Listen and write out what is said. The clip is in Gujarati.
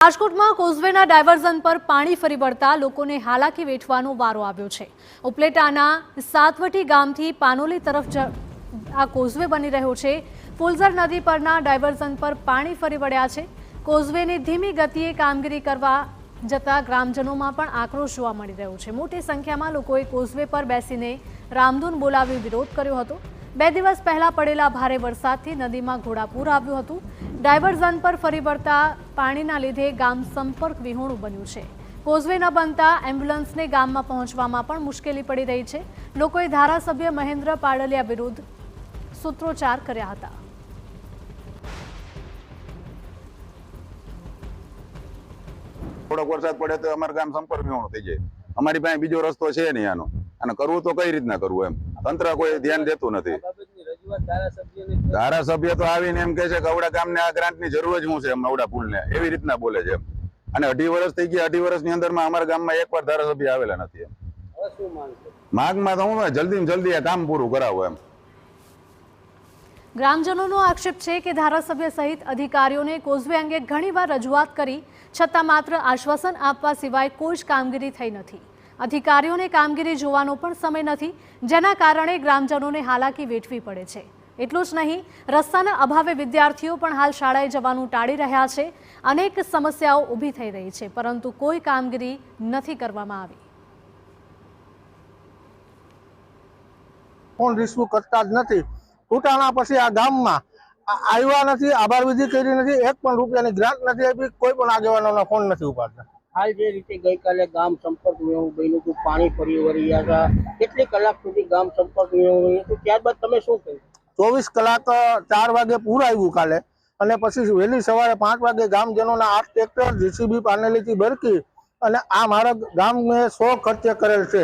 રાજકોટમાં કોઝવેના ડાયવર્ઝન પર પાણી ફરી વળતા લોકોને હાલાકી વેઠવાનો વારો આવ્યો છે। ઉપલેટાના સાતવટી ગામથી પાનોલી તરફ આ કોઝવે બની રહ્યો છે। ફુલઝર નદી પરના ડાયવર્ઝન પર પાણી ફરી વળ્યા છે। કોઝવેની ધીમી ગતિએ કામગીરી કરવા જતા ગ્રામજનોમાં પણ આક્રોશ જોવા મળી રહ્યો છે। મોટી સંખ્યામાં લોકોએ કોઝવે પર બેસીને રામધૂન બોલાવી વિરોધ કર્યો હતો। 2 દિવસ પહેલા પડેલા ભારે વરસાદથી નદીમાં ઘોડાપૂર આવ્યું હતું। ડાયવર્ઝન પર ફરી વળતા પાણીના લીધે ગામ સંપર્ક વિહોણું બન્યું છે। કોઝવે ન બનતા એમ્બ્યુલન્સને ગામમાં પહોંચવામાં પણ મુશ્કેલી પડી રહી છે। લોકોએ ધારાસભ્ય મહેન્દ્ર પાડલિયા વિરુદ્ધ સૂત્રોચ્ચાર કર્યા હતા। થોડોક વરસાદ પડે તો અમારું ગામ સંપર્ક વિહોણું થઈ જાય। અમારી પાસે બીજો રસ્તો છે નહીં આનો, અને કરવું તો કઈ રીતના કરવું એમ તંત્ર કોઈ ધ્યાન દેતું નથી। ધારાસભ્ય તો આવીને એમ કહે છે કે અવડા ગામને આ ગ્રાન્ટની જરૂર જ શું છે, અવડા પુલને એવી રીતના બોલે છે એમ। અને 2.5 વર્ષ થઈ ગયા, 2.5 વર્ષની અંદરમાં અમારા ગામમાં એકવાર ધારાસભ્ય આવેલા નથી એમ। માંગમાં તો હું જલ્દીમાં જલ્દી આ કામ પૂરું કરાવો એમ। ગ્રામજનોનો આક્ષેપ છે કે ધારાસભ્ય સહિત અધિકારીઓને કોઝવે અંગે ઘણીવાર રજૂઆત કરી છતાં માત્ર આશ્વાસન આપવા સિવાય કોઈ જ કામગીરી થઈ નથી। અધિકારીઓને કામગીરી જોવાનો પણ સમય નથી, જેના કારણે ગ્રામજનોને હાલાકી વેઠવી પડે છે। એટલું જ નહીં, રસ્તાના અભાવે વિદ્યાર્થીઓ પણ હાલ શાળાએ જવાનું ટાળી રહ્યા છે। અનેક સમસ્યાઓ ઊભી થઈ રહી છે, પરંતુ કોઈ કામગીરી નથી કરવામાં આવી। કોણ રિસ્યુ કરતા જ નથી। તૂટાણા પછી આ ગામમાં આવ્યા નથી, આભાર વિધિ કરી નથી, 1 પણ રૂપિયાની ગ્રાન્ટ નથી આપી, કોઈ પણ આગેવાનોનો ફોન નથી ઉપાડતા। હાલ જે રીતે ગઈકાલે ગામ સંપર્ક વિહોણું બન્યું હતું, પાણી ફરી વળ્યા હતા, કેટલી કલાક સુધી ગામ સંપર્ક વિહોણું હતું, ત્યારબાદ તમે શું કહ્યું? 24 કલાક 4 વાગે પૂર આવ્યું કાલે, અને પછી વહેલી સવારે 5 વાગે ગામજનોના 8 ટ્રેક્ટર JCB પાનેલીથી બરકી અને આ મારા ગામ મેં 100 ખર્ચે કરેલ છે।